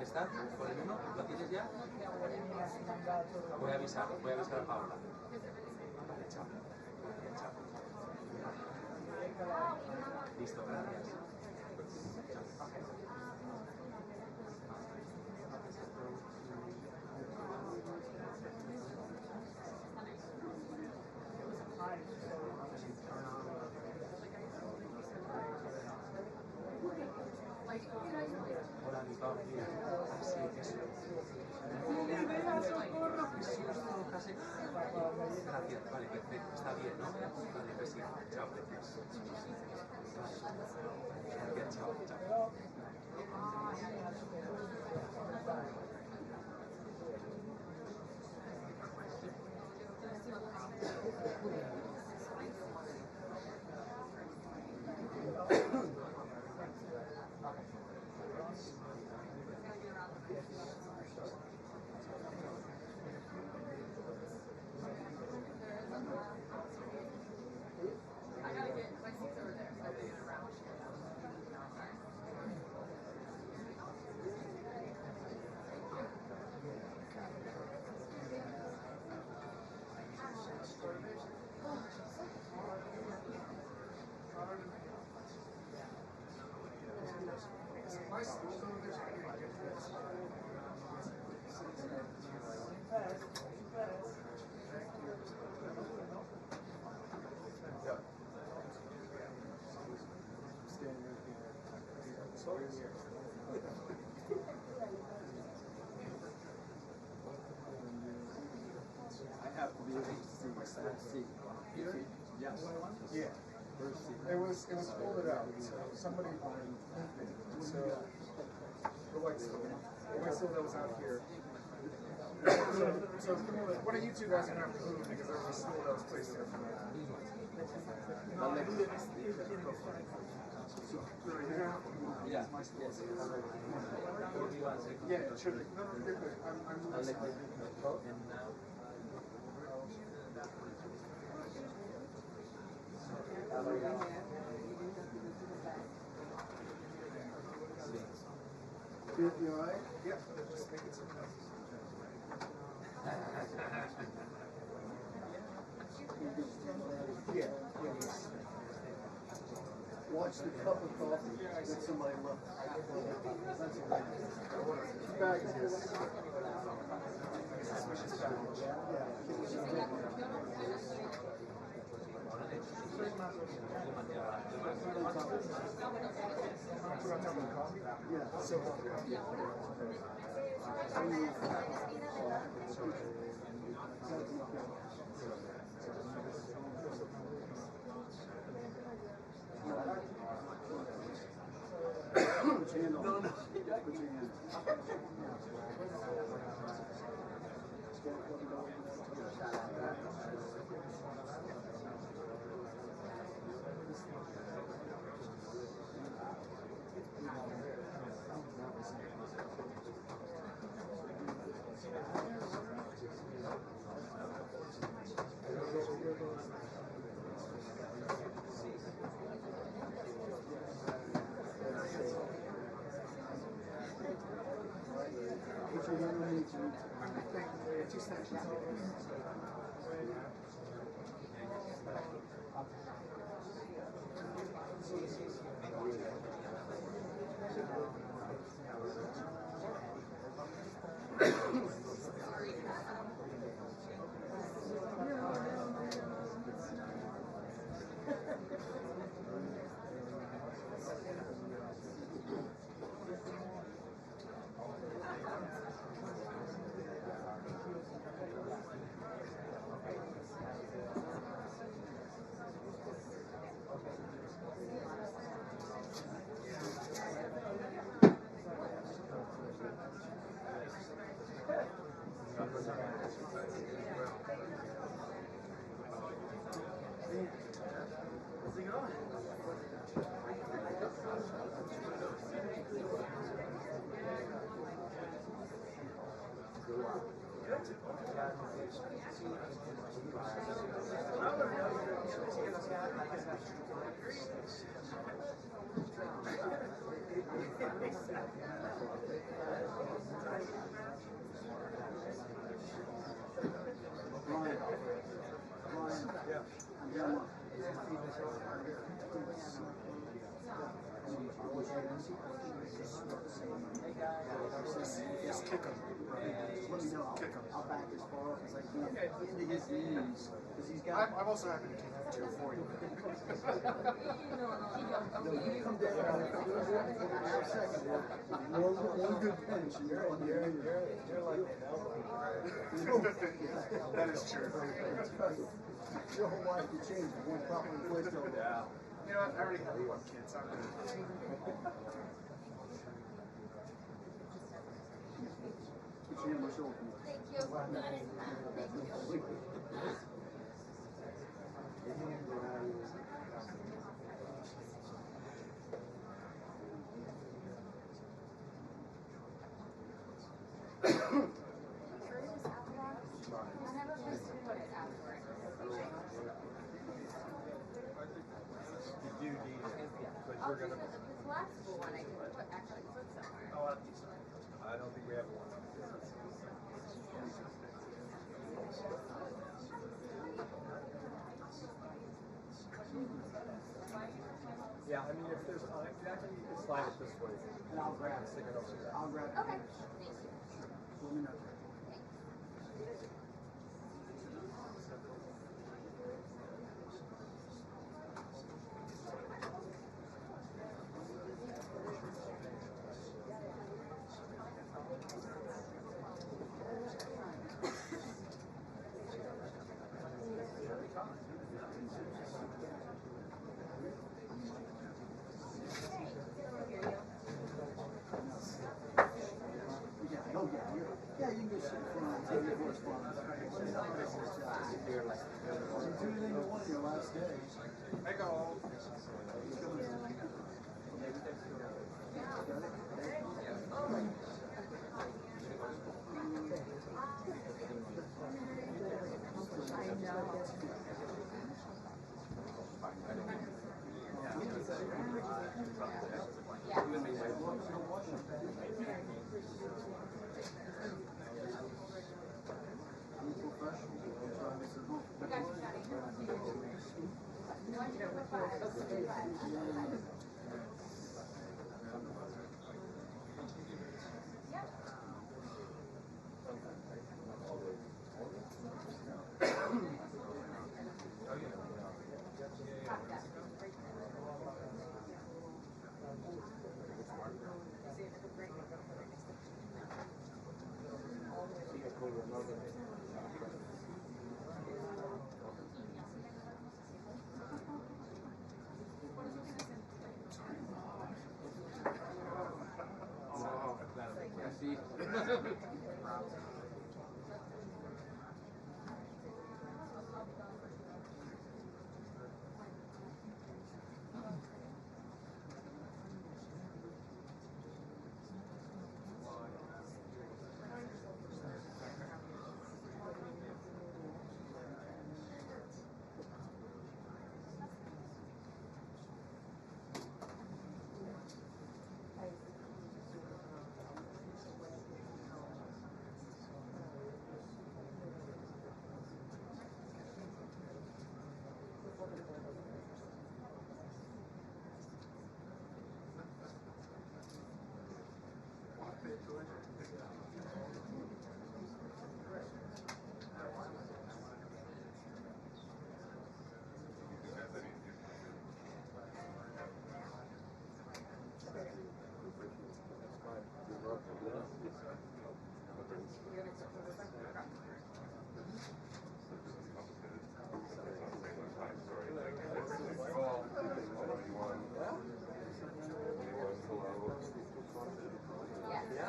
¿Está? ¿Por el 1? ¿Lo tienes ya? Voy a avisar a Paula. Vale, chao. Chao. Listo, gracias. Hola, mi Pau. Sí, eso. ¡Socorro! ¡Qué susto! Casi. Gracias. Vale, perfecto. Está bien, ¿no? Vale, pues sí. Chao, gracias. Gracias, chao. Chao. I have to be able to see that seat. Here? Yes. Yeah. First seat. It was folded out. Somebody so the white steel that was out here. So one of you two guys are gonna have to move because there was a stool that was placed here for me. Yeah. Yes. Yeah, it should be. No, you're good. I'm I'll let you go. You all right? Yeah. Just make it so. Yeah. Watch the cup of coffee that somebody left. That's all right. Bag is this. Yeah. So, Put your hand on. No. Put your hand. Just kick him. Let me know. Kick him. I'll back as far up as I can into his knees because he's got. I'm also happy to kick him too for you. No, you come down. For a second. One good pinch, and you're like That is true. your whole life could change with one properly placed over. Yeah. You know what? I already have one kid, so I'm good. Put your hand on my shoulder. Thank you. Thank you. I don't think we have one. Yeah, I mean, if there's time, actually, you can slide it this way. And I'll grab it. Stick it over there. I'll grab it. Okay. Let me know. Yeah, you can go sit in front and take your correspondence. You do anything you want on your last day. I go.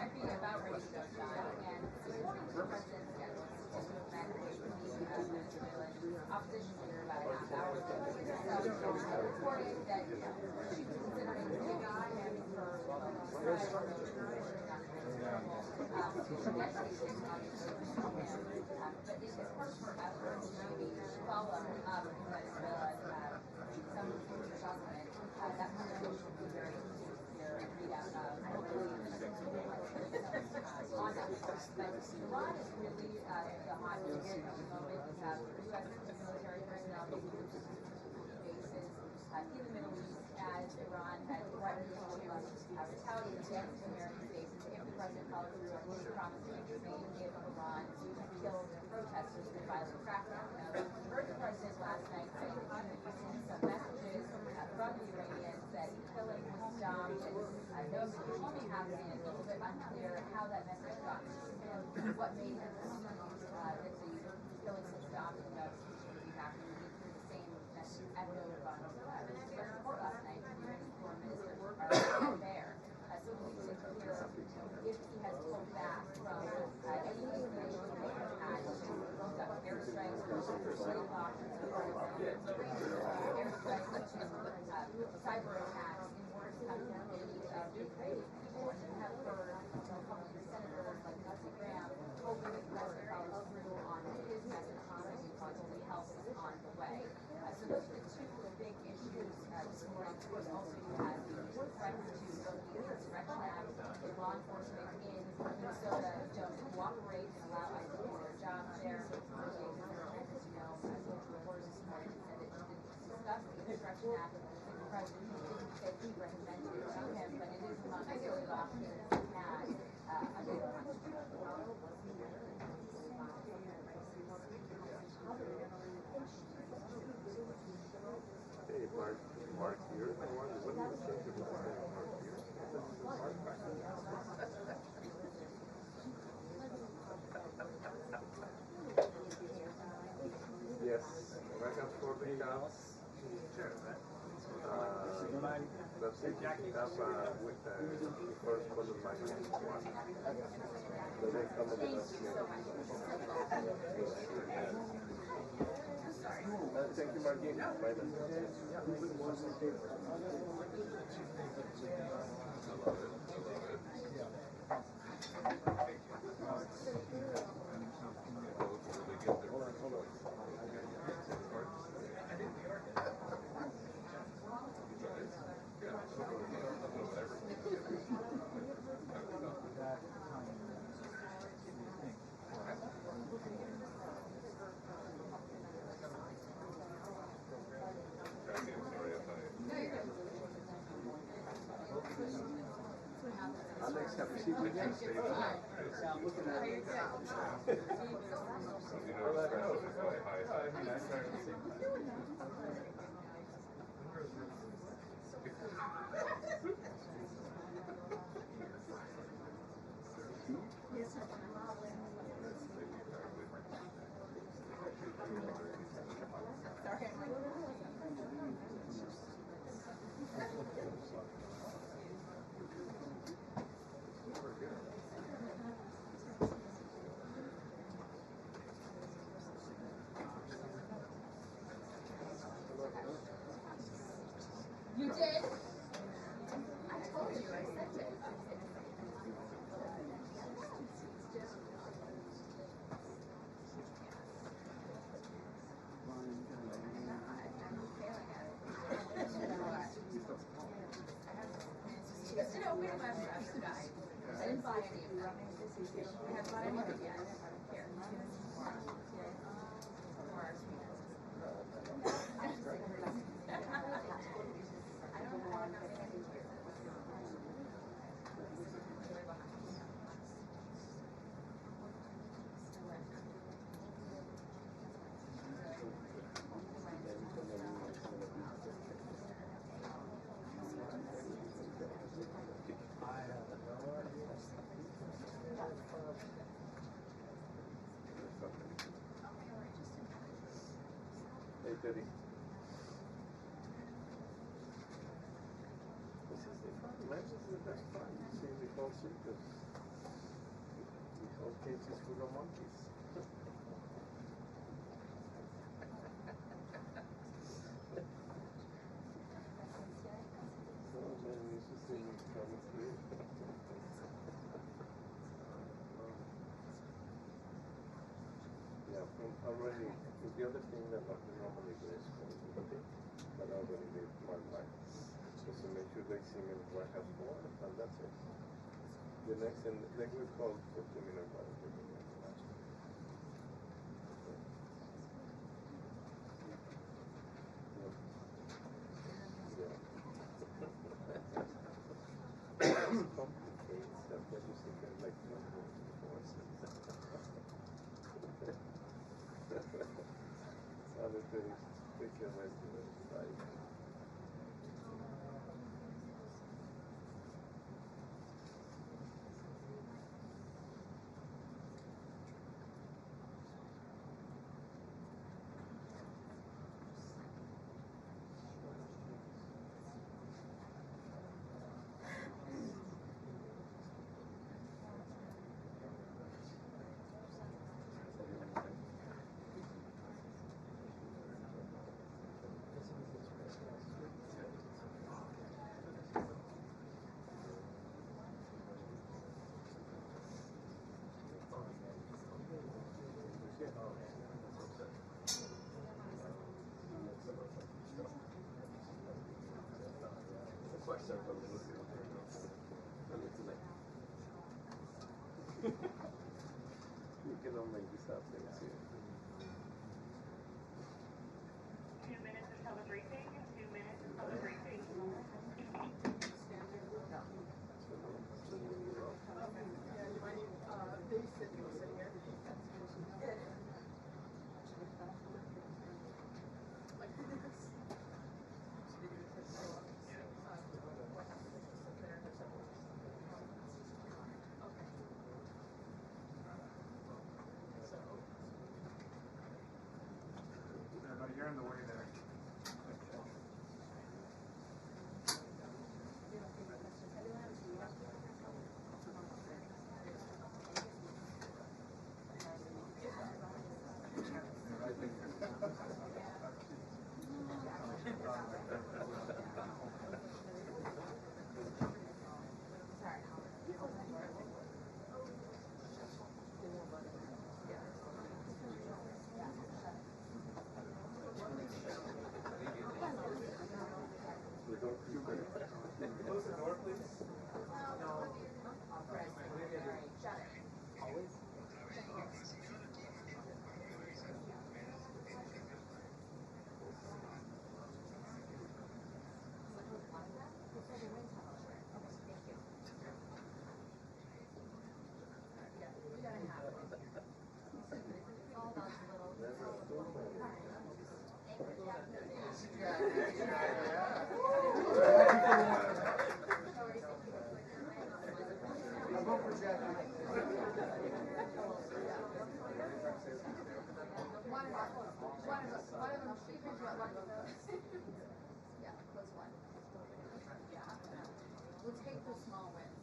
I'd be about ready to go shot, and this morning the president's schedule is to met with the Venezuelan opposition leader about a half hour ago. So I reported that she was considering taking him for but in the course of her efforts to maybe follow up in Venezuela, some future document, that conversation will be very interesting to hear and read out hopefully on that front. But Iran is really the hot issue at the moment. We have U.S. military personnel taking bases in the Middle East as Iran has threatened to retaliate against American bases if the president follows through on his promise to intervene if Iran kills protesters in a violent crackdown. Now, we heard the president last night saying that he was using some messages from the Iranians that killing was stopped and no only happening. It's a little bit unclear how that message got to him, what made him believe that the killing was stopped and that was happening. The same message echoed on report last night from the foreign minister there. So we need to hear if he has pulled back from any information he may have had to conduct airstrikes or slave auctions or airstrikes to cyber attacks in order to have the ability of Ukrainian people and have heard Republican senators like Lindsey Graham hoping that the president follows through on his message to possibly help on the way. So those are the two big issues this morning. Of course, also you have the threat to both the Insurrection Act, the law enforcement in Minnesota don't cooperate and allow us to do their jobs there. As you know, I spoke to reporters this morning and said that he didn't discuss the Insurrection Act with the president. He didn't say he recommended it to him, but it is among the early options he had under the Constitution. Hey, Mark here. I wonder what do you think of this thing, Mark here? Yes, welcome for the house. Let's see, pick up with the first correspondent one. The next one is thank you, Martin. Bye then. Alex, have you seen the next stage? I'm looking at it. You did? I told you, I sent it. You know, we're my friend guy. I didn't buy any of them. I haven't bought any of them yet. Here. Hey, Teddy. This is the fun. Life is the best fun. You see me fall asleep. All cages full of monkeys. So many interesting coming through. Yeah, already, the other thing that we normally do is but already they mark line. Just to make sure they see me what I have for, and that's it. The next, and then we call for 2-minute mark. Complicated stuff that you see kind of like other things, take your way to the side. You can all make this up things here. 2 minutes until the briefing. 2 minutes until the briefing. No, you're in the way there. Close the door, please. I vote for Jackie. Yeah, close one. Yeah. We'll take the small wins.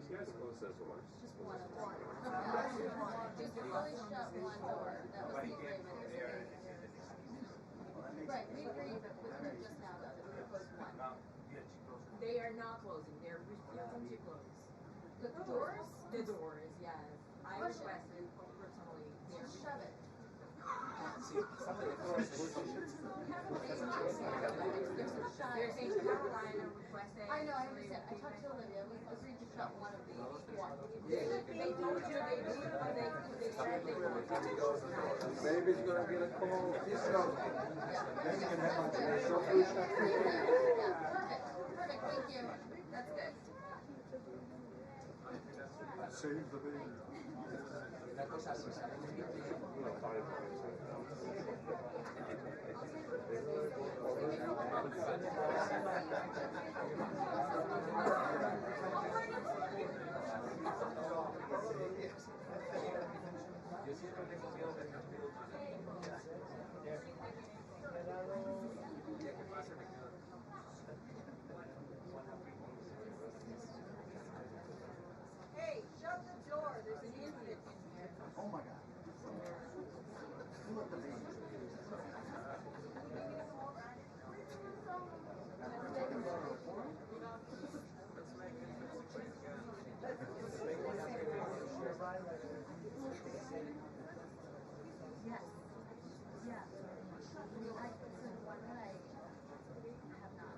Just close this one. Just one door. Just really shut one door. That was the agreement. Right, we agreed, but with her just now that we proposed one. too close. The doors? The doors, yes. I requested personally. Just shove it. There's East Carolina requesting. I know, I understand. I talked to Olivia. We agreed to shut one of these. One. They told you they do, but they said they won't. Baby's gonna get a call. This is then you can have my so food shop. Perfect. Perfect. Thank you. That's good. Save the baby. Una cosa, si sale un vídeo, yo siempre tengo miedo de que pase me quedo. Hey, shut the door. There's an infant in here. Oh my God. Look at the baby. Yes. Yeah. I the one that I have not.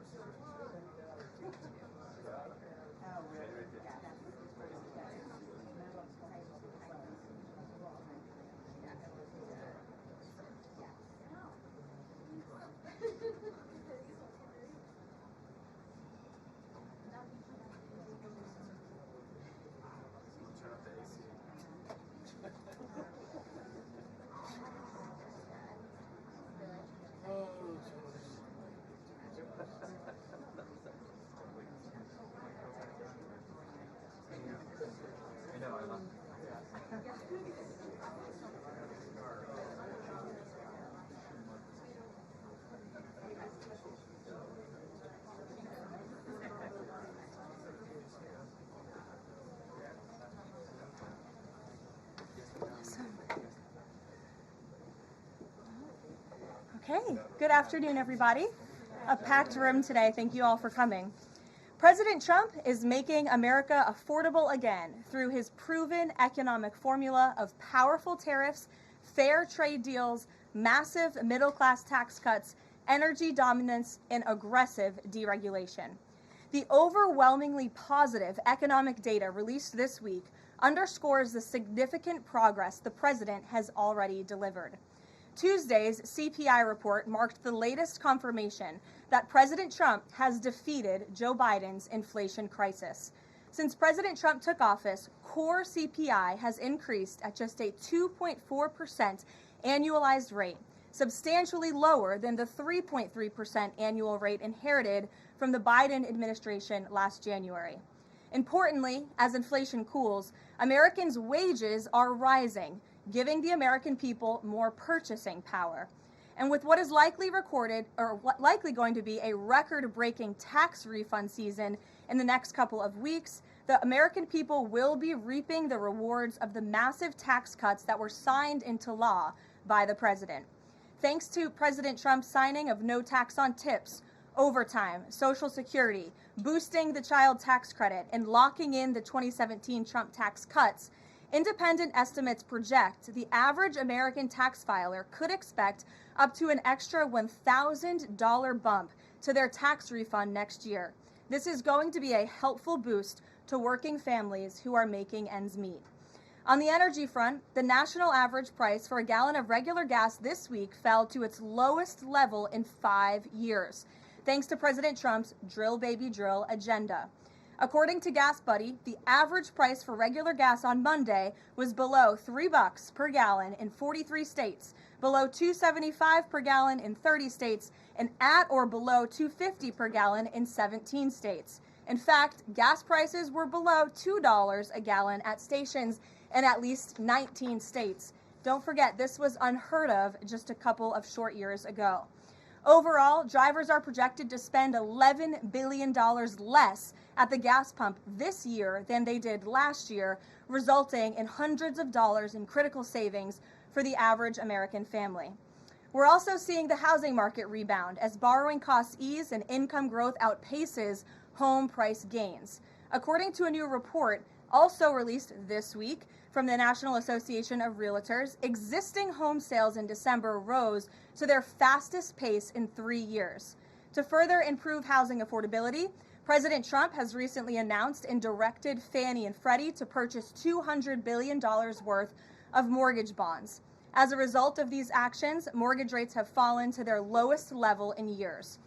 Okay, good afternoon, everybody. A packed room today. Thank you all for coming. President Trump is making America affordable again through his proven economic formula of powerful tariffs, fair trade deals, massive middle-class tax cuts, energy dominance, and aggressive deregulation. The overwhelmingly positive economic data released this week underscores the significant progress the president has already delivered. Tuesday's CPI report marked the latest confirmation that President Trump has defeated Joe Biden's inflation crisis. Since President Trump took office, core CPI has increased at just a 2.4% annualized rate, substantially lower than the 3.3% annual rate inherited from the Biden administration last January. Importantly, as inflation cools, Americans' wages are rising, giving the American people more purchasing power. And with what is likely going to be a record-breaking tax refund season in the next couple of weeks, the American people will be reaping the rewards of the massive tax cuts that were signed into law by the president. Thanks to President Trump's signing of no tax on tips, overtime, Social Security, boosting the child tax credit, and locking in the 2017 Trump tax cuts, independent estimates project the average American tax filer could expect up to an extra $1,000 bump to their tax refund next year. This is going to be a helpful boost to working families who are making ends meet. On the energy front, the national average price for a gallon of regular gas this week fell to its lowest level in 5 years, thanks to President Trump's drill baby drill agenda. According to Gas Buddy, the average price for regular gas on Monday was below $3 per gallon in 43 states, below $2.75 per gallon in 30 states, and at or below $2.50 per gallon in 17 states. In fact, gas prices were below $2 a gallon at stations in at least 19 states. Don't forget, this was unheard of just a couple of short years ago. Overall, drivers are projected to spend $11 billion less at the gas pump this year than they did last year, resulting in hundreds of dollars in critical savings for the average American family. We're also seeing the housing market rebound as borrowing costs ease and income growth outpaces home price gains. According to a new report, also released this week from the National Association of Realtors, existing home sales in December rose to their fastest pace in 3 years. To further improve housing affordability, President Trump has recently announced and directed Fannie and Freddie to purchase $200 billion worth of mortgage bonds. As a result of these actions, mortgage rates have fallen to their lowest level in years.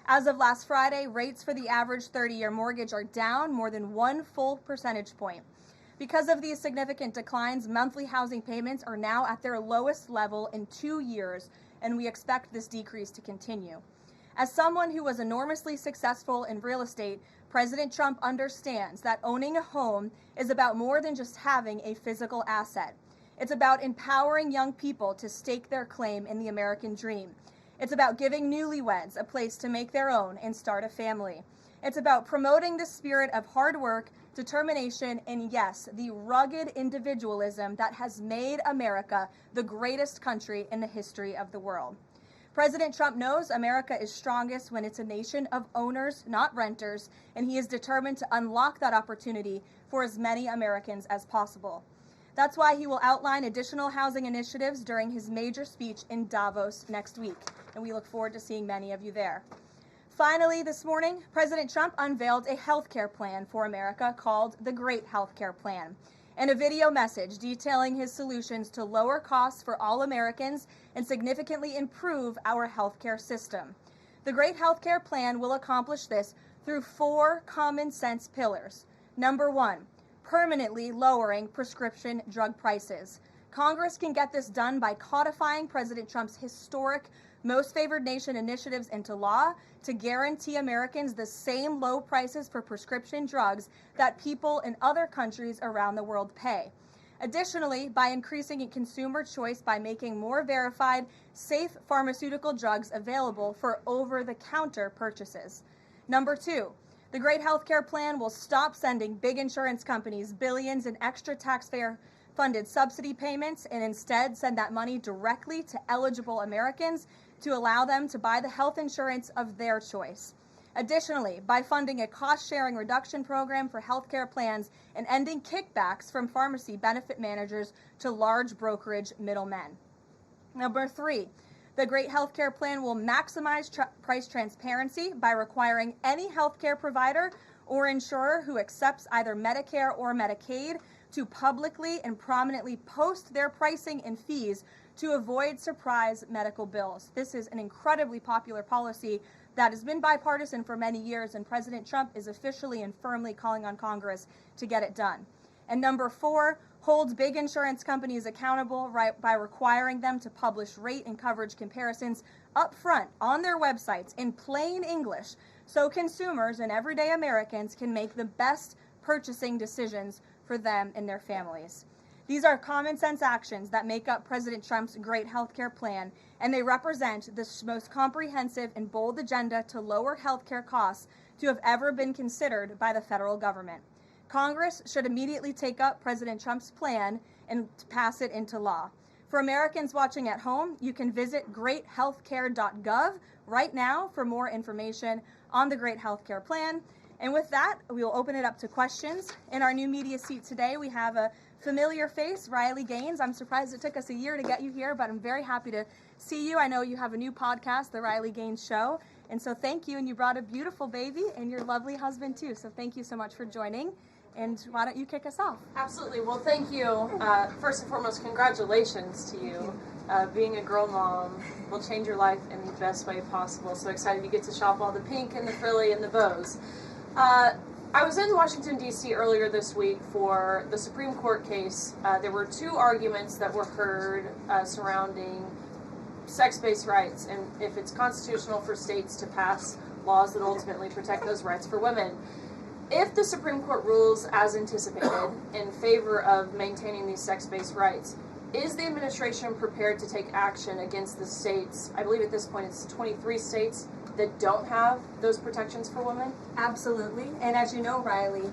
As of last Friday, rates for the average 30-year mortgage are down more than 1 full percentage point. Because of these significant declines, monthly housing payments are now at their lowest level in 2 years, and we expect this decrease to continue. As someone who was enormously successful in real estate, President Trump understands that owning a home is about more than just having a physical asset. It's about empowering young people to stake their claim in the American dream. It's about giving newlyweds a place to make their own and start a family. It's about promoting the spirit of hard work, determination, and yes, the rugged individualism that has made America the greatest country in the history of the world. President Trump knows America is strongest when it's a nation of owners, not renters, and he is determined to unlock that opportunity for as many Americans as possible. That's why he will outline additional housing initiatives during his major speech in Davos next week, and we look forward to seeing many of you there. Finally, this morning, President Trump unveiled a health care plan for America called the Great Health Care Plan, and a video message detailing his solutions to lower costs for all Americans and significantly improve our health care system. The Great Health Care Plan will accomplish this through 4 common sense pillars. Number 1, permanently lowering prescription drug prices. Congress can get this done by codifying President Trump's historic Most Favored Nation initiatives into law to guarantee Americans the same low prices for prescription drugs that people in other countries around the world pay. Additionally, by increasing consumer choice by making more verified, safe pharmaceutical drugs available for over-the-counter purchases. Number 2, the Great Healthcare Plan will stop sending big insurance companies billions in extra taxpayer-funded subsidy payments and instead send that money directly to eligible Americans to allow them to buy the health insurance of their choice. Additionally, by funding a cost-sharing reduction program for healthcare plans and ending kickbacks from pharmacy benefit managers to large brokerage middlemen. Number 3, the Great Healthcare Plan will maximize price transparency by requiring any healthcare provider or insurer who accepts either Medicare or Medicaid to publicly and prominently post their pricing and fees to avoid surprise medical bills. This is an incredibly popular policy that has been bipartisan for many years, and President Trump is officially and firmly calling on Congress to get it done. And number 4, holds big insurance companies accountable by requiring them to publish rate and coverage comparisons up front on their websites in plain English so consumers and everyday Americans can make the best purchasing decisions for them and their families. These are common sense actions that make up President Trump's Great Healthcare Plan, and they represent the most comprehensive and bold agenda to lower healthcare costs to have ever been considered by the federal government. Congress should immediately take up President Trump's plan and pass it into law. For Americans watching at home, you can visit greathealthcare.gov right now for more information on the Great Healthcare Plan. And with that, we will open it up to questions. In our new media seat today, we have a familiar face, Riley Gaines. I'm surprised it took us a year to get you here, but I'm very happy to see you. I know you have a new podcast, The Riley Gaines Show. And so thank you. And you brought a beautiful baby and your lovely husband, too. So thank you so much for joining. And why don't you kick us off? Absolutely. Well, thank you. First and foremost, congratulations to you. Being a girl mom will change your life in the best way possible. So excited you get to shop all the pink and the frilly and the bows. I was in Washington, D.C. earlier this week for the Supreme Court case. There were 2 arguments that were heard surrounding sex-based rights and if it's constitutional for states to pass laws that ultimately protect those rights for women. If the Supreme Court rules as anticipated in favor of maintaining these sex-based rights, is the administration prepared to take action against the states? I believe at this point it's 23 states that don't have those protections for women? Absolutely. And as you know, Riley,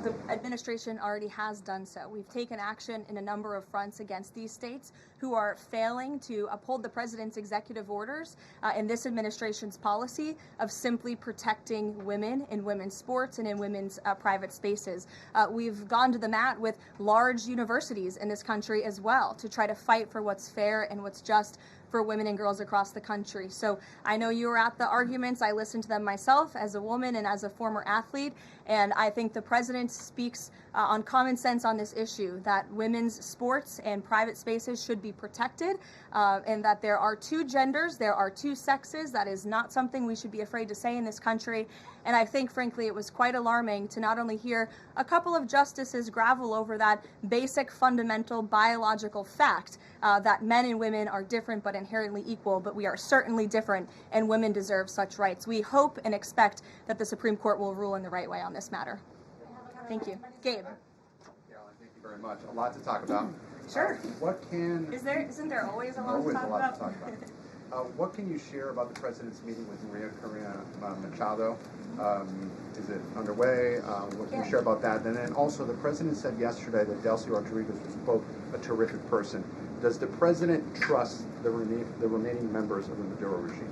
the administration already has done so. We've taken action in a number of fronts against these states who are failing to uphold the president's executive orders and this administration's policy of simply protecting women in women's sports and in women's private spaces. We've gone to the mat with large universities in this country as well to try to fight for what's fair and what's just for women and girls across the country. So I know you were at the arguments. I listened to them myself as a woman and as a former athlete, and I think the president speaks on common sense on this issue, that women's sports and private spaces should be protected, and that there are two genders, there are two sexes. That is not something we should be afraid to say in this country. And I think, frankly, it was quite alarming to not only hear a couple of justices gravel over that basic, fundamental, biological fact that men and women are different but inherently equal, but we are certainly different, and women deserve such rights. We hope and expect that the Supreme Court will rule in the right way on this matter. Thank you. Gabe. Carolyn, thank you very much. A lot to talk about. Sure. What can... Isn't there always a lot always to talk a lot about? to talk about. What can you share about the president's meeting with Maria Corina Machado? Is it underway? What can you share about that? And then also, the president said yesterday that Delcy Rodriguez was, quote, a terrific person. Does the president trust the remaining members of the Maduro regime?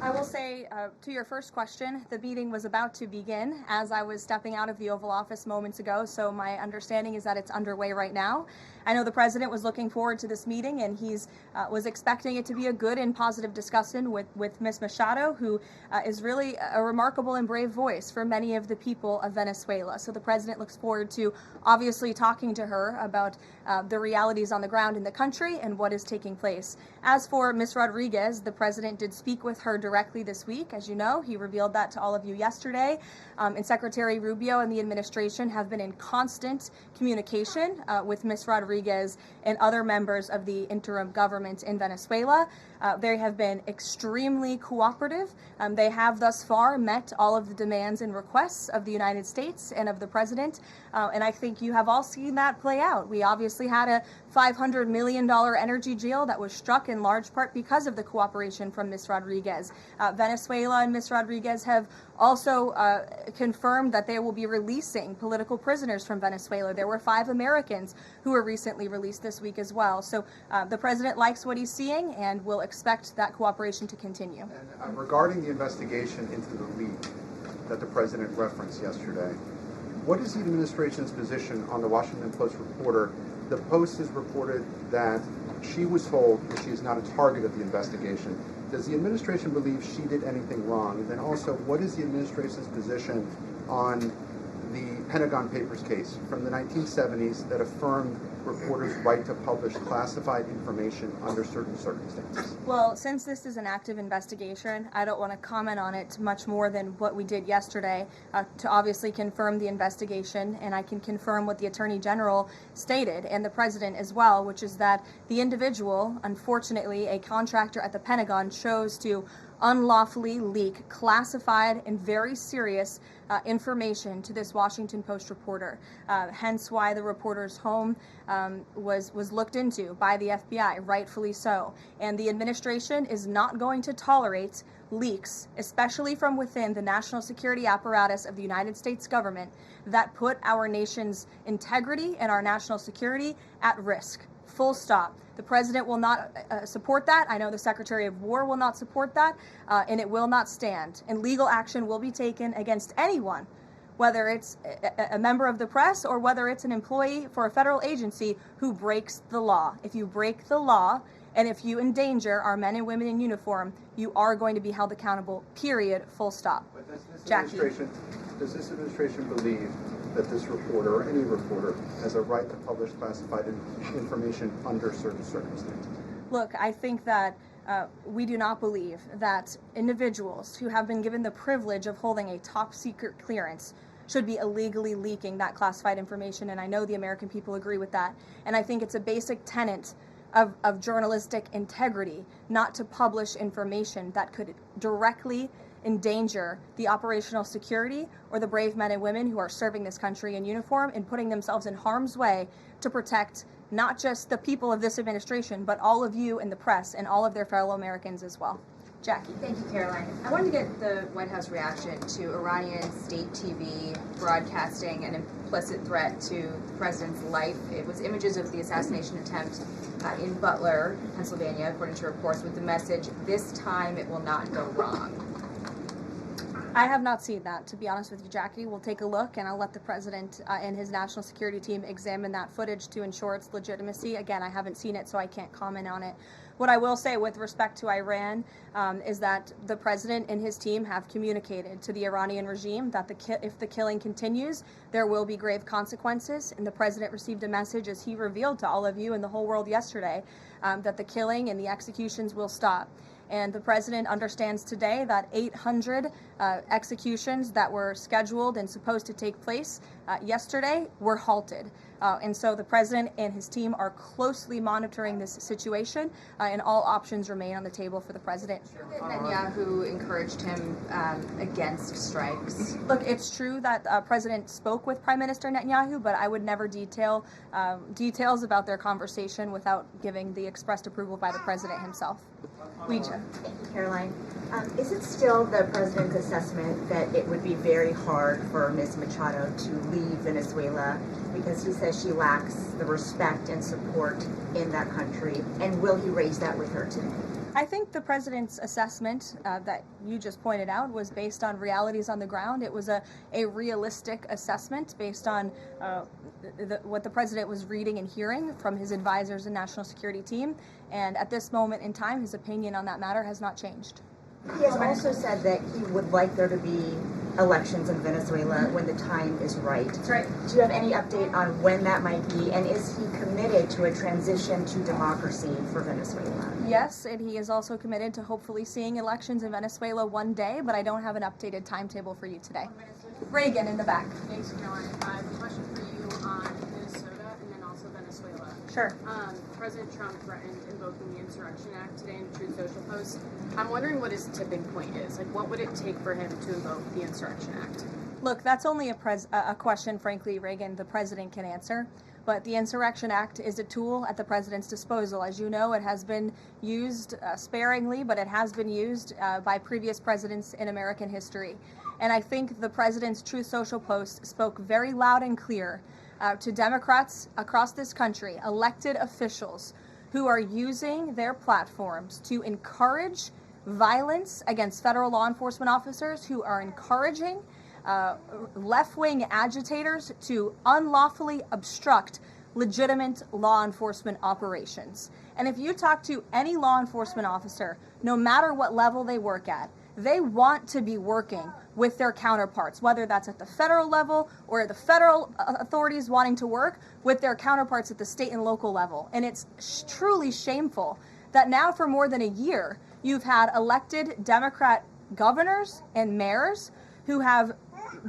I will say, to your first question, the meeting was about to begin as I was stepping out of the Oval Office moments ago, so my understanding is that it's underway right now. I know the president was looking forward to this meeting, and he's was expecting it to be a good and positive discussion with Ms. Machado, who is really a remarkable and brave voice for many of the people of Venezuela. So the president looks forward to obviously talking to her about the realities on the ground in the country and what is taking place. As for Ms. Rodriguez, the president did speak with her directly this week. As you know, he revealed that to all of you yesterday. And Secretary Rubio and the administration have been in constant communication with Ms. Rodriguez and other members of the interim government in Venezuela. They have been extremely cooperative. They have thus far met all of the demands and requests of the United States and of the president. And I think you have all seen that play out. We obviously had a $500 million energy deal that was struck in large part because of the cooperation from Ms. Rodriguez. Venezuela and Ms. Rodriguez have also confirmed that they will be releasing political prisoners from Venezuela. There were 5 Americans who were recently released this week as well. So the president likes what he's seeing and will expect that cooperation to continue. And regarding the investigation into the leak that the president referenced yesterday, what is the administration's position on the Washington Post reporter? The Post has reported that she was told that she is not a target of the investigation. Does the administration believe she did anything wrong? And then also, what is the administration's position on the Pentagon Papers case from the 1970s that affirmed reporters' right to publish classified information under certain circumstances? Well, since this is an active investigation, I don't want to comment on it much more than what we did yesterday to obviously confirm the investigation, and I can confirm what the Attorney General stated and the President as well, which is that the individual, unfortunately, a contractor at the Pentagon, chose to unlawfully leak classified and very serious information to this Washington Post reporter. Hence why the reporter's home was looked into by the FBI, rightfully so. And the administration is not going to tolerate leaks, especially from within the national security apparatus of the United States government, that put our nation's integrity and our national security at risk. Full stop. The president will not support that. I know the Secretary of War will not support that, and it will not stand. And legal action will be taken against anyone, whether it's a member of the press or whether it's an employee for a federal agency who breaks the law. If you break the law and if you endanger our men and women in uniform, you are going to be held accountable, period, full stop. But Jackie. Does this administration believe that this reporter or any reporter has a right to publish classified information under certain circumstances? Look, I think that we do not believe that individuals who have been given the privilege of holding a top secret clearance should be illegally leaking that classified information, and I know the American people agree with that. And I think it's a basic tenet of journalistic integrity not to publish information that could directly endanger the operational security or the brave men and women who are serving this country in uniform and putting themselves in harm's way to protect not just the people of this administration, but all of you in the press and all of their fellow Americans as well. Jackie. Thank you, Caroline. I wanted to get the White House reaction to Iranian state TV broadcasting an implicit threat to the president's life. It was images of the assassination attempt in Butler, Pennsylvania, according to reports, with the message, "This time it will not go wrong." I have not seen that, to be honest with you, Jackie. We'll take a look, and I'll let the president and his national security team examine that footage to ensure its legitimacy. Again, I haven't seen it, so I can't comment on it. What I will say with respect to Iran is that the president and his team have communicated to the Iranian regime that if the killing continues, there will be grave consequences. And the president received a message, as he revealed to all of you and the whole world yesterday, that the killing and the executions will stop. And the president understands today that 800 executions that were scheduled and supposed to take place yesterday were halted. And so the president and his team are closely monitoring this situation, and all options remain on the table for the president. Netanyahu encouraged him against strikes. Look, it's true that President spoke with Prime Minister Netanyahu, but I would never detail details about their conversation without giving the expressed approval by the president himself. Ouija. Thank you, Caroline. Is it still the president's assessment that it would be very hard for Ms. Machado to leave Venezuela because he says she lacks the respect and support in that country? And will he raise that with her today? I think the president's assessment that you just pointed out was based on realities on the ground. It was a realistic assessment based on what the president was reading and hearing from his advisors and national security team. And at this moment in time, his opinion on that matter has not changed. He has also said that he would like there to be elections in Venezuela when the time is right. That's right. Do you have any update on when that might be? And is he committed to a transition to democracy for Venezuela? Yes, and he is also committed to hopefully seeing elections in Venezuela one day, but I don't have an updated timetable for you today. Reagan in the back. Thanks, Caroline. I have a question for you on Minnesota and then also Venezuela. Sure. President Trump threatened invoking the Insurrection Act today in a Truth Social post. I'm wondering what his tipping point is. Like, what would it take for him to invoke the Insurrection Act? Look, that's only a question, frankly, Reagan, the president can answer. But the Insurrection Act is a tool at the president's disposal. As you know, it has been used sparingly, but it has been used by previous presidents in American history. And I think the president's Truth Social post spoke very loud and clear to Democrats across this country, elected officials who are using their platforms to encourage violence against federal law enforcement officers, who are encouraging left-wing agitators to unlawfully obstruct legitimate law enforcement operations. And if you talk to any law enforcement officer, no matter what level they work at, they want to be working with their counterparts, whether that's at the federal level or the federal authorities wanting to work with their counterparts at the state and local level. And it's truly shameful that now for more than a year, you've had elected Democrat governors and mayors who have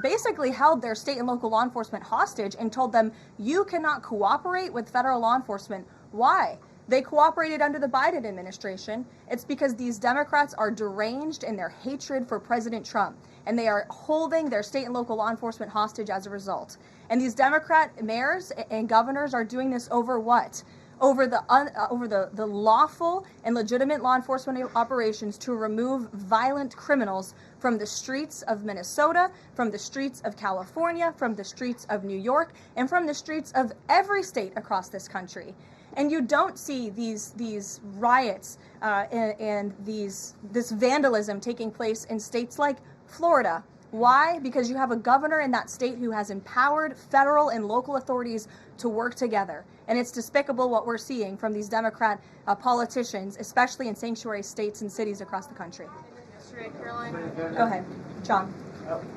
basically held their state and local law enforcement hostage and told them, you cannot cooperate with federal law enforcement. Why? They cooperated under the Biden administration. It's because these Democrats are deranged in their hatred for President Trump, and they are holding their state and local law enforcement hostage as a result. And these Democrat mayors and governors are doing this over what? Over the lawful and legitimate law enforcement operations to remove violent criminals from the streets of Minnesota, from the streets of California, from the streets of New York, and from the streets of every state across this country. And you don't see these riots and this vandalism taking place in states like Florida. Why? Because you have a governor in that state who has empowered federal and local authorities to work together. And it's despicable what we're seeing from these Democrat politicians, especially in sanctuary states and cities across the country. Go ahead, John.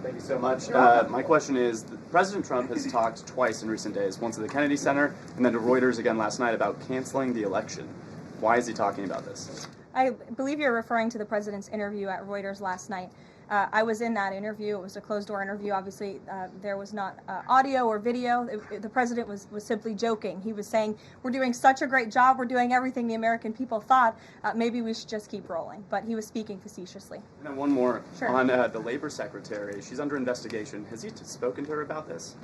Thank you so much. My question is, President Trump has talked twice in recent days, once at the Kennedy Center and then to Reuters again last night, about canceling the election. Why is he talking about this? I believe you're referring to the president's interview at Reuters last night. I was in that interview. It was a closed-door interview. Obviously, there was not audio or video. The president was simply joking. He was saying, we're doing such a great job. We're doing everything the American people thought. Maybe we should just keep rolling. But he was speaking facetiously. And then one more. Sure. On the labor secretary. She's under investigation. Has he spoken to her about this?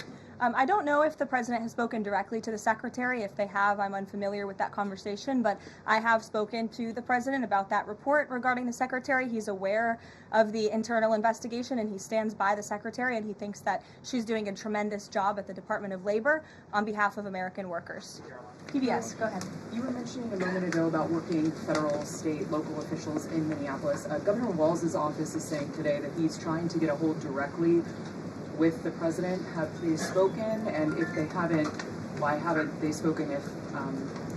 I don't know if the president has spoken directly to the secretary. If they have, I'm unfamiliar with that conversation, but I have spoken to the president about that report regarding the secretary. He's aware of the internal investigation, and he stands by the secretary, and he thinks that she's doing a tremendous job at the Department of Labor on behalf of American workers. PBS, go ahead. You were mentioning a moment ago about working federal, state, local officials in Minneapolis. Governor Walz's office is saying today that he's trying to get a hold directly with the president. Have they spoken? And if they haven't, why haven't they spoken? If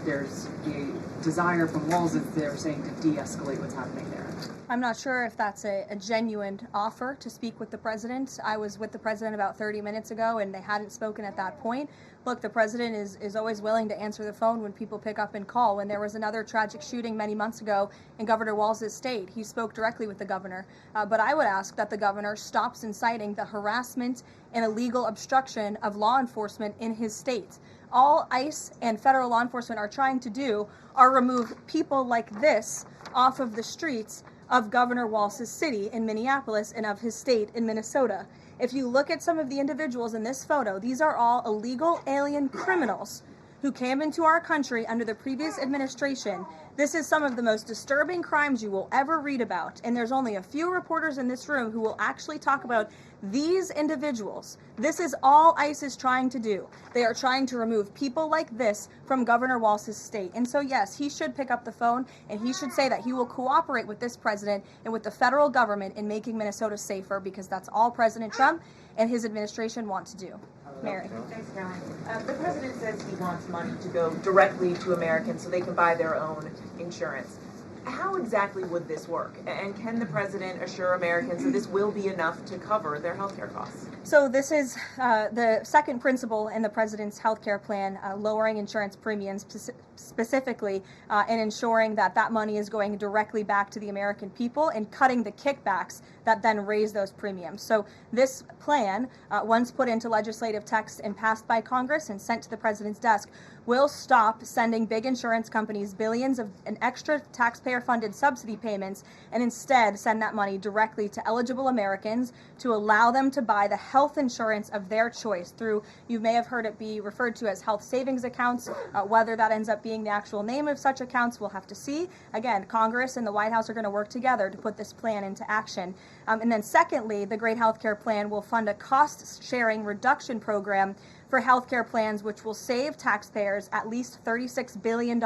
there's a desire from Walz, if they're saying to de-escalate what's happening there. I'm not sure if that's a genuine offer to speak with the president. I was with the president about 30 minutes ago, and they hadn't spoken at that point. Look, the president is always willing to answer the phone when people pick up and call. When there was another tragic shooting many months ago in Governor Walz's state, he spoke directly with the governor. But I would ask that the governor stops inciting the harassment and illegal obstruction of law enforcement in his state. All ICE and federal law enforcement are trying to do are remove people like this off of the streets of Governor Walz's city in Minneapolis and of his state in Minnesota. If you look at some of the individuals in this photo, these are all illegal alien criminals who came into our country under the previous administration. This is some of the most disturbing crimes you will ever read about, and there's only a few reporters in this room who will actually talk about these individuals. This is all ICE is trying to do. They are trying to remove people like this from Governor Walz's state. And so yes, he should pick up the phone, and he should say that he will cooperate with this president and with the federal government in making Minnesota safer, because that's all President Trump and his administration want to do. Mary. Thanks, Caroline. The president says he wants money to go directly to Americans so they can buy their own insurance. How exactly would this work? And can the president assure Americans that this will be enough to cover their health care costs? So this is the second principle in the president's health care plan, lowering insurance premiums specifically and ensuring that that money is going directly back to the American people and cutting the kickbacks that then raise those premiums. So this plan, once put into legislative text and passed by Congress and sent to the president's desk, will stop sending big insurance companies billions of an extra taxpayer-funded subsidy payments and instead send that money directly to eligible Americans to allow them to buy the health insurance of their choice through, you may have heard it be referred to as health savings accounts. Whether that ends up being the actual name of such accounts, we'll have to see. Again, Congress and the White House are going to work together to put this plan into action. And then secondly, the Great Healthcare Plan will fund a cost-sharing reduction program for healthcare plans, which will save taxpayers at least $36 billion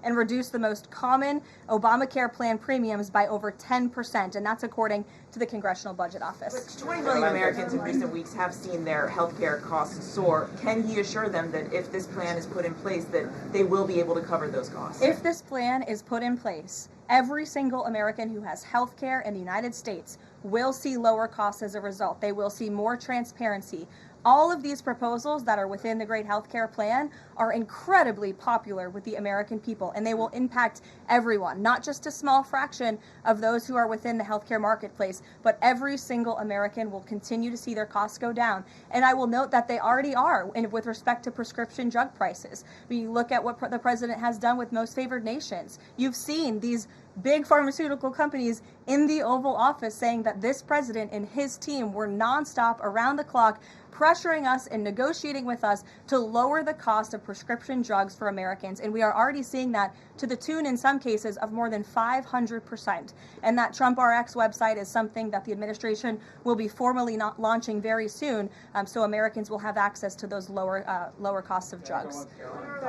and reduce the most common Obamacare plan premiums by over 10%, and that's according to the Congressional Budget Office. 20 million Americans in recent weeks have seen their healthcare costs soar. Can he assure them that if this plan is put in place, that they will be able to cover those costs? If this plan is put in place, every single American who has health care in the United States will see lower costs as a result. They will see more transparency. All of these proposals that are within the Great Healthcare Plan are incredibly popular with the American people, and they will impact everyone, not just a small fraction of those who are within the healthcare marketplace, but every single American will continue to see their costs go down. And I will note that they already are with respect to prescription drug prices. When you look at what the president has done with most favored nations, you've seen these big pharmaceutical companies in the Oval Office saying that this president and his team were nonstop, around the clock, pressuring us and negotiating with us to lower the cost of prescription drugs for Americans. And we are already seeing that to the tune, in some cases, of more than 500%. And that Trump RX website is something that the administration will be formally launching very soon, so Americans will have access to those lower costs of drugs.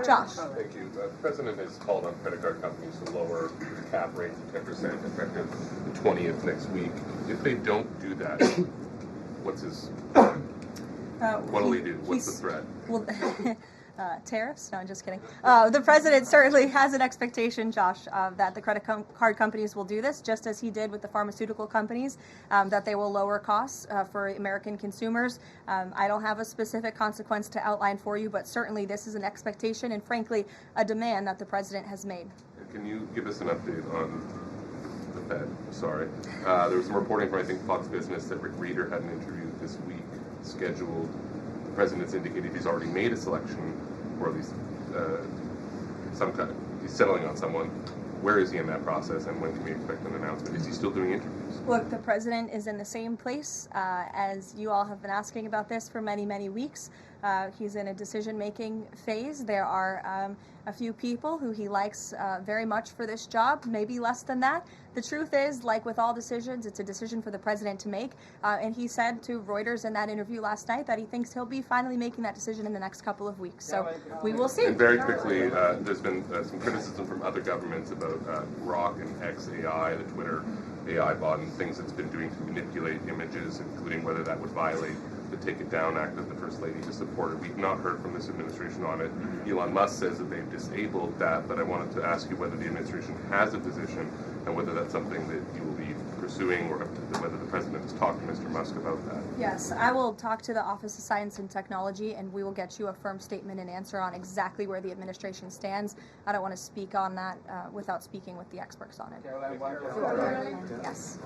Josh. Thank you. The president has called on credit card companies to lower the cap rate to 10% effective the 20th next week. If they don't do that, what's his... what will he do? What's the threat? Well, tariffs? No, I'm just kidding. The president certainly has an expectation, Josh, that the credit card companies will do this, just as he did with the pharmaceutical companies, that they will lower costs for American consumers. I don't have a specific consequence to outline for you, but certainly this is an expectation and, frankly, a demand that the president has made. Can you give us an update on the Fed? Sorry. There was some reporting from, I think, Fox Business that Rick Reeder had an interview this week scheduled. The president's indicated he's already made a selection, or at least he's settling on someone. Where is he in that process, and when can we expect an announcement? Is he still doing interviews? Look, the president is in the same place as you all have been asking about this for many, many weeks. He's in a decision-making phase. There are a few people who he likes very much for this job, maybe less than that. The truth is, like with all decisions, it's a decision for the president to make. And he said to Reuters in that interview last night that he thinks he'll be finally making that decision in the next couple of weeks. So we will see. And very quickly, there's been some criticism from other governments about Grok and XAI, the Twitter AI bot, and things it's been doing to manipulate images, including whether that would violate the Take It Down Act that the First Lady has supported. We've not heard from this administration on it. Elon Musk says that they've disabled that, but I wanted to ask you whether the administration has a position and whether that's something that you will be pursuing, or whether the president has talked to Mr. Musk about that. Yes, I will talk to the Office of Science and Technology, and we will get you a firm statement and answer on exactly where the administration stands. I don't want to speak on that without speaking with the experts on it. Yes.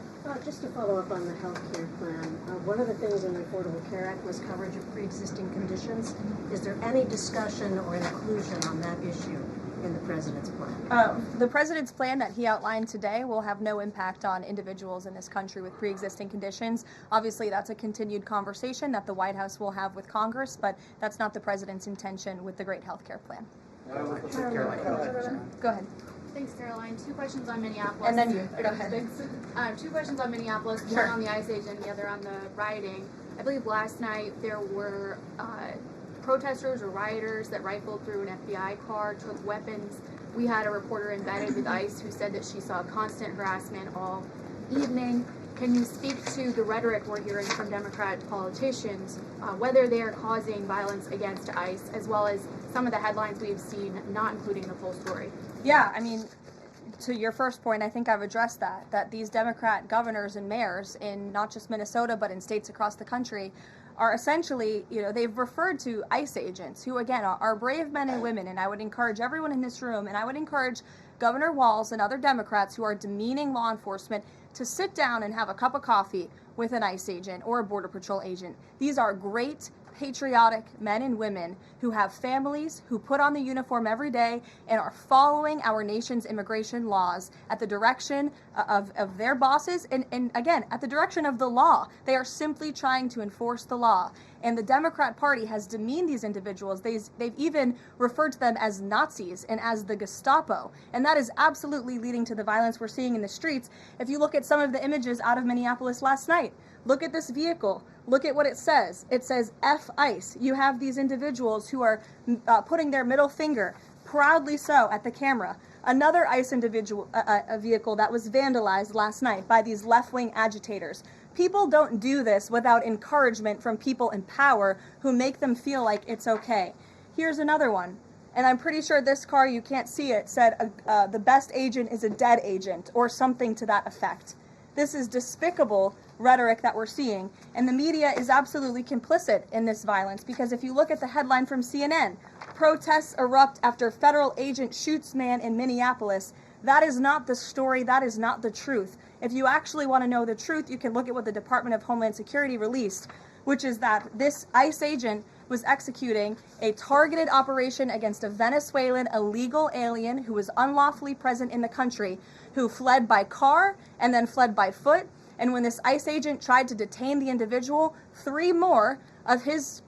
Just to follow up on the health care plan, one of the things in the Affordable Care Act was coverage of pre-existing conditions. Is there any discussion or inclusion on that issue in the president's plan? The president's plan that he outlined today will have no impact on individuals in this country with pre-existing conditions. Obviously, that's a continued conversation that the White House will have with Congress, but that's not the president's intention with the Great Health Care Plan. Go ahead. Thanks, Caroline. Two questions on Minneapolis. And then you, go ahead. Thanks. Two questions on Minneapolis, Sure. one on the ICE agent, the other on the rioting. I believe last night there were protesters or rioters that rifled through an FBI car, took weapons. We had a reporter embedded with ICE who said that she saw constant harassment all evening. Can you speak to the rhetoric we're hearing from Democrat politicians, whether they are causing violence against ICE, as well as some of the headlines we've seen, not including the full story? Yeah, I mean, to your first point, I think I've addressed that these Democrat governors and mayors in not just Minnesota, but in states across the country are essentially, they've referred to ICE agents who, again, are brave men and women. And I would encourage everyone in this room, and I would encourage Governor Walz and other Democrats who are demeaning law enforcement to sit down and have a cup of coffee with an ICE agent or a Border Patrol agent. These are great, patriotic men and women who have families, who put on the uniform every day and are following our nation's immigration laws at the direction of their bosses and again, at the direction of the law. They are simply trying to enforce the law. And the Democrat Party has demeaned these individuals. They've even referred to them as Nazis and as the Gestapo. And that is absolutely leading to the violence we're seeing in the streets. If you look at some of the images out of Minneapolis last night, look at this vehicle. Look at what it says. It says F ICE. You have these individuals who are putting their middle finger, proudly so, at the camera. Another ICE vehicle that was vandalized last night by these left-wing agitators. People don't do this without encouragement from people in power who make them feel like it's okay. Here's another one. And I'm pretty sure this car, you can't see it, said the best agent is a dead agent or something to that effect. This is despicable rhetoric that we're seeing, and the media is absolutely complicit in this violence, because if you look at the headline from CNN, protests erupt after federal agent shoots man in Minneapolis, that is not the story, that is not the truth. If you actually want to know the truth, you can look at what the Department of Homeland Security released, which is that this ICE agent was executing a targeted operation against a Venezuelan illegal alien who was unlawfully present in the country, who fled by car and then fled by foot. And when this ICE agent tried to detain the individual, 3 more of his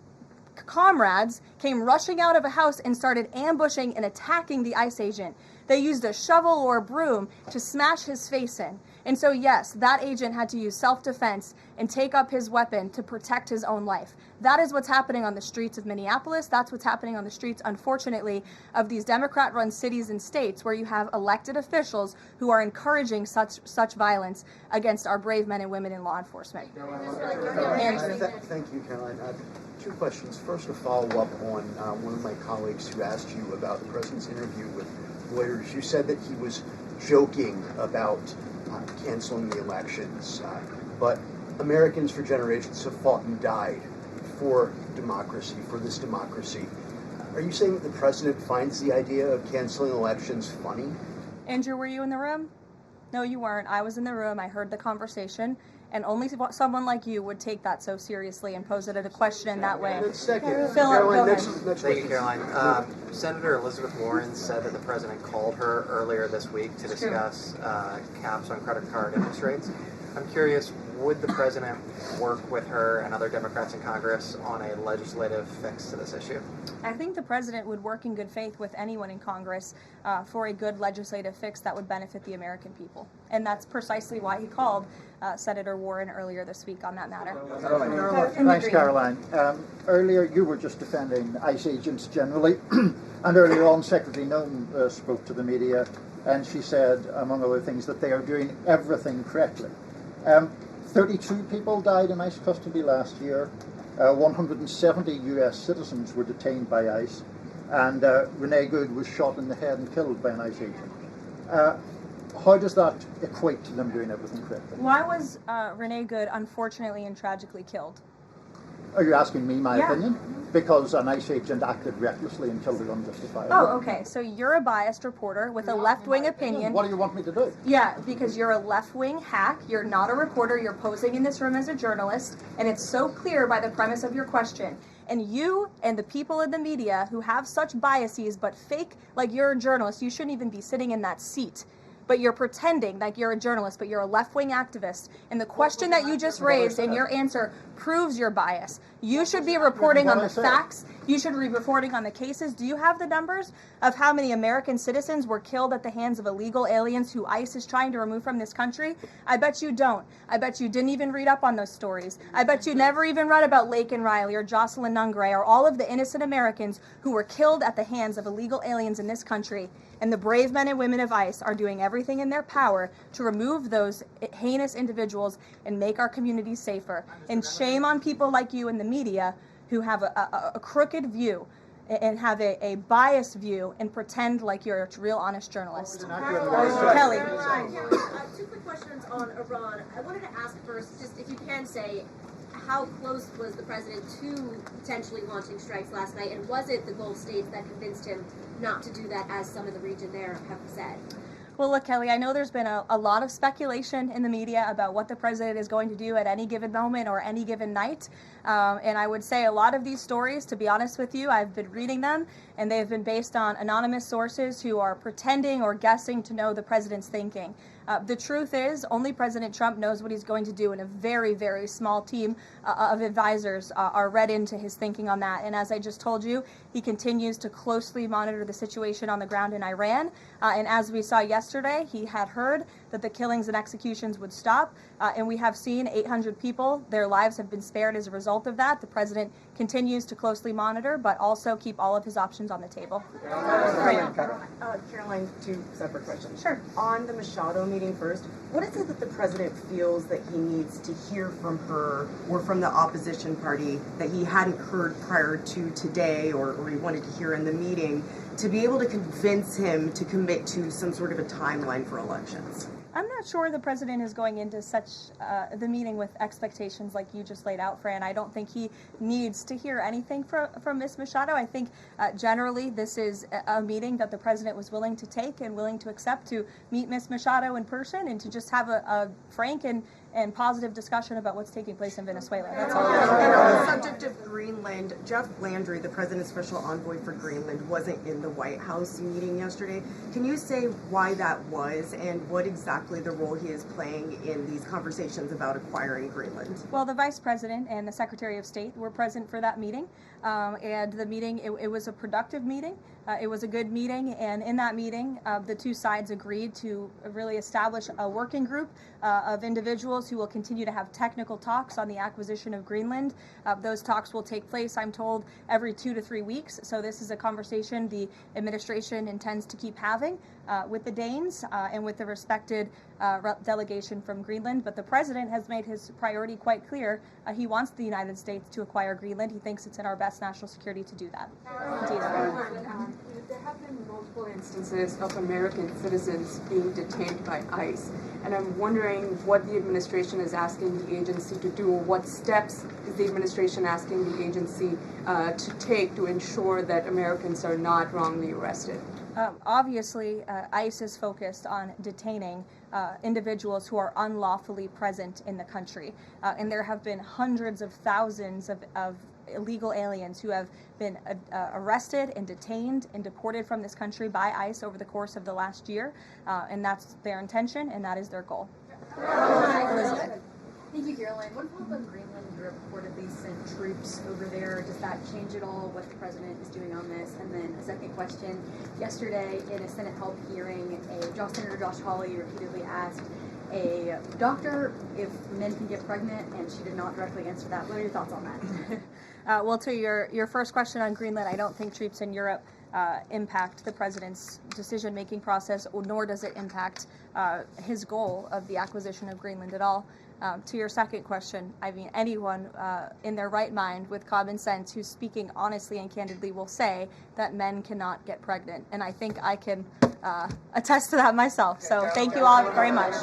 comrades came rushing out of a house and started ambushing and attacking the ICE agent. They used a shovel or a broom to smash his face in. And so, yes, that agent had to use self-defense and take up his weapon to protect his own life. That is what's happening on the streets of Minneapolis. That's what's happening on the streets, unfortunately, of these Democrat-run cities and states where you have elected officials who are encouraging such violence against our brave men and women in law enforcement. Thank you, Caroline. 2 questions. First, a follow-up on one of my colleagues who asked you about the president's interview with lawyers. You said that he was joking about canceling the elections, but Americans for generations have fought and died for democracy, for this democracy. Are you saying that the president finds the idea of canceling elections funny? Andrew, were you in the room? No, you weren't. I was in the room. I heard the conversation. And only someone like you would take that so seriously and pose it as a question in that way. Second, Caroline, Thank you, Caroline. Senator Elizabeth Warren said that the president called her earlier this week to discuss caps on credit card interest rates. I'm curious, would the president work with her and other Democrats in Congress on a legislative fix to this issue? I think the president would work in good faith with anyone in Congress for a good legislative fix that would benefit the American people. And that's precisely why he called Senator Warren earlier this week on that matter. Thanks, Caroline. Earlier, you were just defending ICE agents generally, and earlier on, Secretary Noem spoke to the media, and she said, among other things, that they are doing everything correctly. 32 people died in ICE custody last year. 170 U.S. citizens were detained by ICE, and Renee Good was shot in the head and killed by an ICE agent. How does that equate to them doing everything correctly? Why was Renee Good unfortunately and tragically killed? Are you asking me my opinion? Because an ICE agent acted recklessly and killed her unjustifiably. Oh, okay. So you're a biased reporter with a left-wing opinion. What do you want me to do? Yeah, because you're a left-wing hack. You're not a reporter. You're posing in this room as a journalist, and it's so clear by the premise of your question. And you and the people in the media who have such biases but fake like you're a journalist, you shouldn't even be sitting in that seat. But you're pretending like you're a journalist, but you're a left-wing activist. And the question that you just raised and your answer proves your bias. You should be reporting on the facts. You should be reporting on the cases. Do you have the numbers of how many American citizens were killed at the hands of illegal aliens who ICE is trying to remove from this country? I bet you don't. I bet you didn't even read up on those stories. I bet you never even read about Laken Riley or Jocelyn Nungray or all of the innocent Americans who were killed at the hands of illegal aliens in this country. And the brave men and women of ICE are doing everything in their power to remove those heinous individuals and make our communities safer. And shame on people like you in the media who have a crooked view and have a biased view and pretend like you're a real honest journalist. Kelly. Two quick questions on Iran. I wanted to ask first, just if you can say, how close was the president to potentially launching strikes last night, and was it the Gulf states that convinced him not to do that, as some of the region there have said? Well, look, Kelly, I know there's been a lot of speculation in the media about what the president is going to do at any given moment or any given night. And I would say a lot of these stories, to be honest with you, I've been reading them, and they've been based on anonymous sources who are pretending or guessing to know the president's thinking. The truth is, only President Trump knows what he's going to do, and a very, very small team of advisors are read into his thinking on that. And as I just told you, he continues to closely monitor the situation on the ground in Iran. And as we saw yesterday, he had heard that the killings and executions would stop. And we have seen 800 people, their lives have been spared as a result of that. The president continues to closely monitor, but also keep all of his options on the table. Caroline, two separate questions. Sure. On the Machado meeting first, what is it that the president feels that he needs to hear from her or from the opposition party that he hadn't heard prior to today, or he wanted to hear in the meeting, to be able to convince him to commit to some sort of a timeline for elections? I'm not sure the president is going into such the meeting with expectations like you just laid out, Fran. I don't think he needs to hear anything from Ms. Machado. I think generally this is a meeting that the president was willing to take and willing to accept, to meet Ms. Machado in person and to just have a frank and positive discussion about what's taking place in Venezuela. That's all. And on the subject of Greenland, Jeff Landry, the president's special envoy for Greenland, wasn't in the White House meeting yesterday. Can you say why that was and what exactly the role he is playing in these conversations about acquiring Greenland? Well, the Vice President and the Secretary of State were present for that meeting. And the meeting, it was a productive meeting. It was a good meeting, and in that meeting, the two sides agreed to really establish a working group of individuals who will continue to have technical talks on the acquisition of Greenland. Those talks will take place, I'm told, every 2 to 3 weeks. So this is a conversation the administration intends to keep having with the Danes and with the respected delegation from Greenland. But the president has made his priority quite clear. He wants the United States to acquire Greenland. He thinks it's in our best national security to do that. There have been multiple instances of American citizens being detained by ICE, and I'm wondering what the administration is asking the agency to do, or what steps is the administration asking the agency to take to ensure that Americans are not wrongly arrested? Obviously, ICE is focused on detaining individuals who are unlawfully present in the country. And there have been hundreds of thousands of illegal aliens who have been arrested and detained and deported from this country by ICE over the course of the last year. And that's their intention, and that is their goal. Thank you, Caroline. What about when Greenland reportedly sent troops over there? Does that change at all what the president is doing on this? And then a second question. Yesterday, in a Senate help hearing, Senator Josh Hawley repeatedly asked a doctor if men can get pregnant, and she did not directly answer that. What are your thoughts on that? Well, to your first question on Greenland, I don't think troops in Europe impact the president's decision-making process, nor does it impact his goal of the acquisition of Greenland at all. To your second question, I mean, anyone in their right mind with common sense who's speaking honestly and candidly will say that men cannot get pregnant. And I think I can attest to that myself. So thank you all very much.